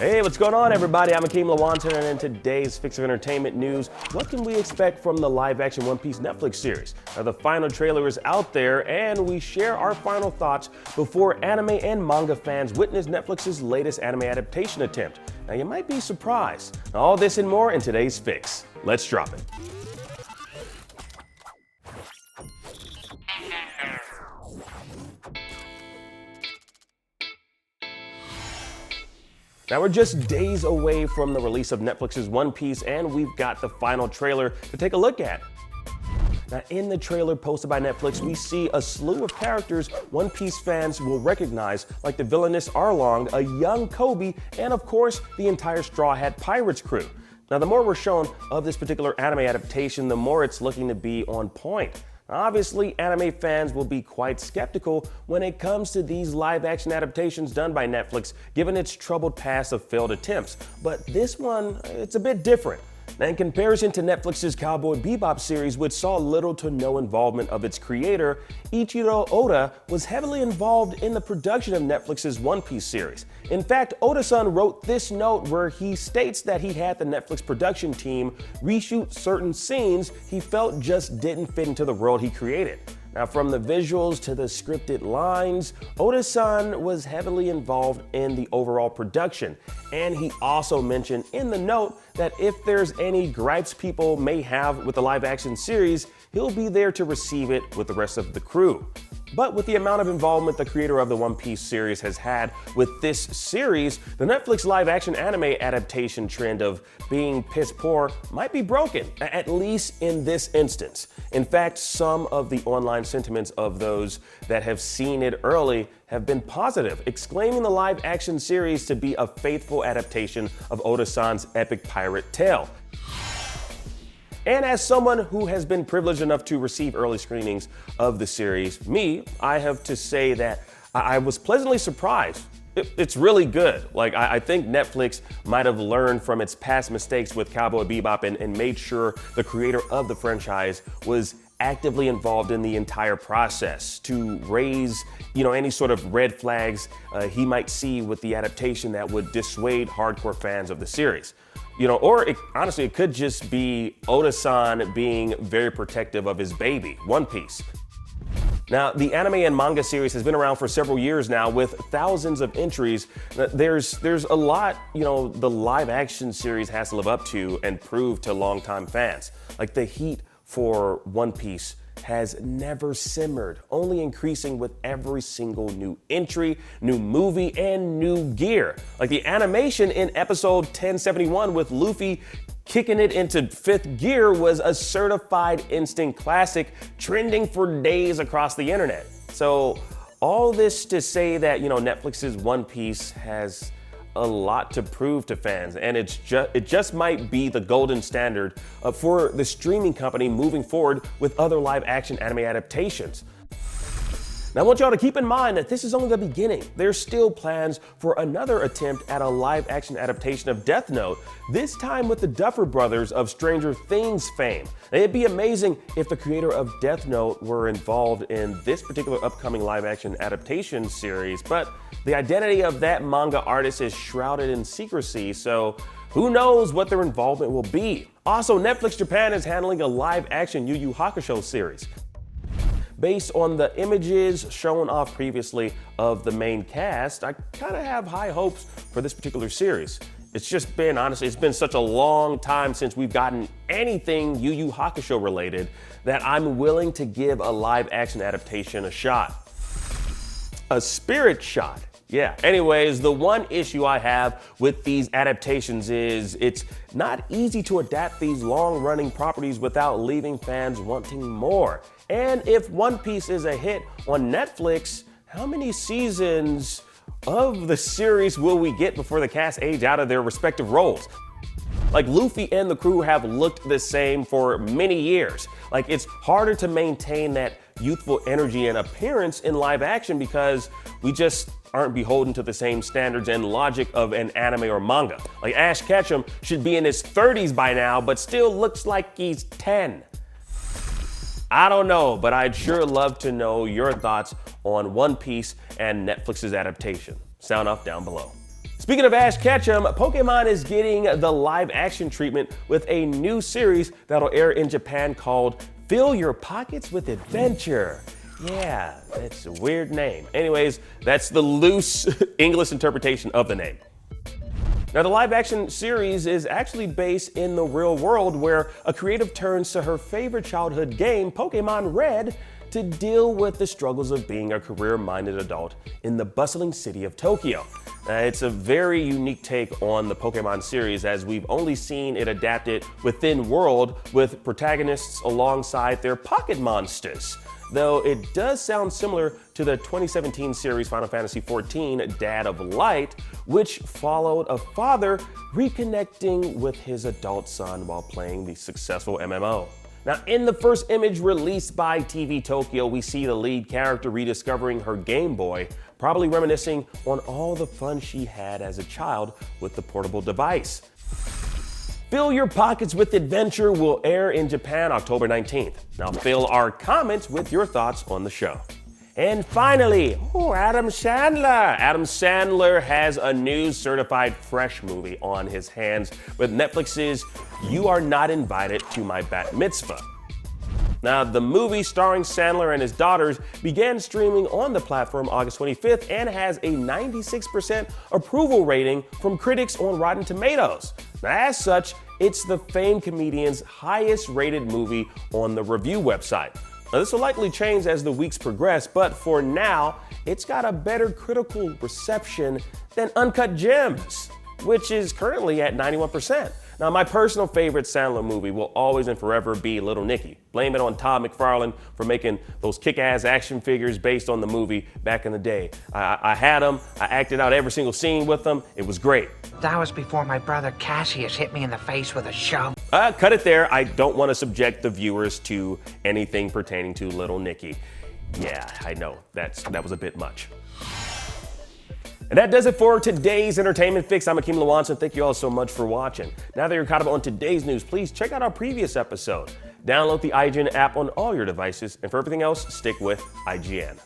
Hey, what's going on, everybody? I'm Akeem Lawanton, and in today's Fix of Entertainment news, what can we expect from the live-action One Piece Netflix series? Now, the final trailer is out there, and we share our final thoughts before anime and manga fans witness Netflix's latest anime adaptation attempt. Now, you might be surprised. Now, all this and more in today's Fix. Let's drop it. Now we're just days away from the release of Netflix's One Piece, and we've got the final trailer to take a look at. Now in the trailer posted by Netflix, we see a slew of characters One Piece fans will recognize, like the villainous Arlong, a young Kobe, and of course the entire Straw Hat Pirates crew. Now the more we're shown of this particular anime adaptation, the more it's looking to be on point. Obviously, anime fans will be quite skeptical when it comes to these live-action adaptations done by Netflix, given its troubled past of failed attempts. But this one, it's a bit different. Now, in comparison to Netflix's Cowboy Bebop series, which saw little to no involvement of its creator, Eiichiro Oda was heavily involved in the production of Netflix's One Piece series. In fact, Oda-san wrote this note where he states that he had the Netflix production team reshoot certain scenes he felt just didn't fit into the world he created. Now, from the visuals to the scripted lines, Oda-san was heavily involved in the overall production. And he also mentioned in the note that if there's any gripes people may have with the live-action series, he'll be there to receive it with the rest of the crew. But with the amount of involvement the creator of the One Piece series has had with this series, the Netflix live-action anime adaptation trend of being piss poor might be broken, at least in this instance. In fact, some of the online sentiments of those that have seen it early have been positive, exclaiming the live-action series to be a faithful adaptation of Oda-san's epic pirate tale. And as someone who has been privileged enough to receive early screenings of the series, I have to say that I was pleasantly surprised. It's really good. I think Netflix might have learned from its past mistakes with Cowboy Bebop and made sure the creator of the franchise was actively involved in the entire process to raise, any sort of red flags he might see with the adaptation that would dissuade hardcore fans of the series. Or honestly, it could just be Oda-san being very protective of his baby, One Piece. Now, the anime and manga series has been around for several years now with thousands of entries. There's a lot, the live action series has to live up to and prove to longtime fans. Like the heat for One Piece has never simmered, only increasing with every single new entry, new movie, and new gear. Like the animation in episode 1071 with Luffy kicking it into fifth gear was a certified instant classic, trending for days across the internet. So all this to say that, Netflix's One Piece has a lot to prove to fans, and it just might be the golden standard for the streaming company moving forward with other live action anime adaptations. Now I want y'all to keep in mind that this is only the beginning. There's still plans for another attempt at a live action adaptation of Death Note, this time with the Duffer Brothers of Stranger Things fame. Now, it'd be amazing if the creator of Death Note were involved in this particular upcoming live action adaptation series, but the identity of that manga artist is shrouded in secrecy, so who knows what their involvement will be. Also, Netflix Japan is handling a live action Yu Yu Hakusho series. Based on the images shown off previously of the main cast, I kind of have high hopes for this particular series. It's just been, honestly, it's been such a long time since we've gotten anything Yu Yu Hakusho related that I'm willing to give a live action adaptation a shot. A spirit shot. Yeah, anyways, the one issue I have with these adaptations is it's not easy to adapt these long-running properties without leaving fans wanting more. And if One Piece is a hit on Netflix, how many seasons of the series will we get before the cast age out of their respective roles? Like, Luffy and the crew have looked the same for many years. Like, it's harder to maintain that youthful energy and appearance in live action because we just aren't beholden to the same standards and logic of an anime or manga. Like, Ash Ketchum should be in his 30s by now, but still looks like he's 10. I don't know, but I'd sure love to know your thoughts on One Piece and Netflix's adaptation. Sound off down below. Speaking of Ash Ketchum, Pokemon is getting the live-action treatment with a new series that'll air in Japan called Fill Your Pockets with Adventure. Yeah, it's a weird name. Anyways, that's the loose English interpretation of the name. Now, the live-action series is actually based in the real world where a creative turns to her favorite childhood game, Pokemon Red, to deal with the struggles of being a career-minded adult in the bustling city of Tokyo. It's a very unique take on the Pokemon series, as we've only seen it adapted within world with protagonists alongside their pocket monsters. Though it does sound similar to the 2017 series Final Fantasy XIV Dad of Light, which followed a father reconnecting with his adult son while playing the successful MMO. Now, in the first image released by TV Tokyo, we see the lead character rediscovering her Game Boy, probably reminiscing on all the fun she had as a child with the portable device. Fill Your Pockets with Adventure will air in Japan October 19th. Now fill our comments with your thoughts on the show. And finally, Adam Sandler. Adam Sandler has a new certified fresh movie on his hands with Netflix's You Are Not Invited to My Bat Mitzvah. Now, the movie starring Sandler and his daughters began streaming on the platform August 25th and has a 96% approval rating from critics on Rotten Tomatoes. Now, as such, it's the famed comedian's highest rated movie on the review website. Now, this will likely change as the weeks progress, but for now, it's got a better critical reception than Uncut Gems, which is currently at 91%. Now, my personal favorite Sandler movie will always and forever be Little Nicky. Blame it on Todd McFarlane for making those kick-ass action figures based on the movie back in the day. I had them, I acted out every single scene with them, it was great. That was before my brother Cassius hit me in the face with a shovel. Cut it there, I don't want to subject the viewers to anything pertaining to Little Nicky. Yeah, I know, that was a bit much. And that does it for today's Entertainment Fix. I'm Akeem Lawanson. Thank you all so much for watching. Now that you're caught up on today's news, please check out our previous episode. Download the IGN app on all your devices, and for everything else, stick with IGN.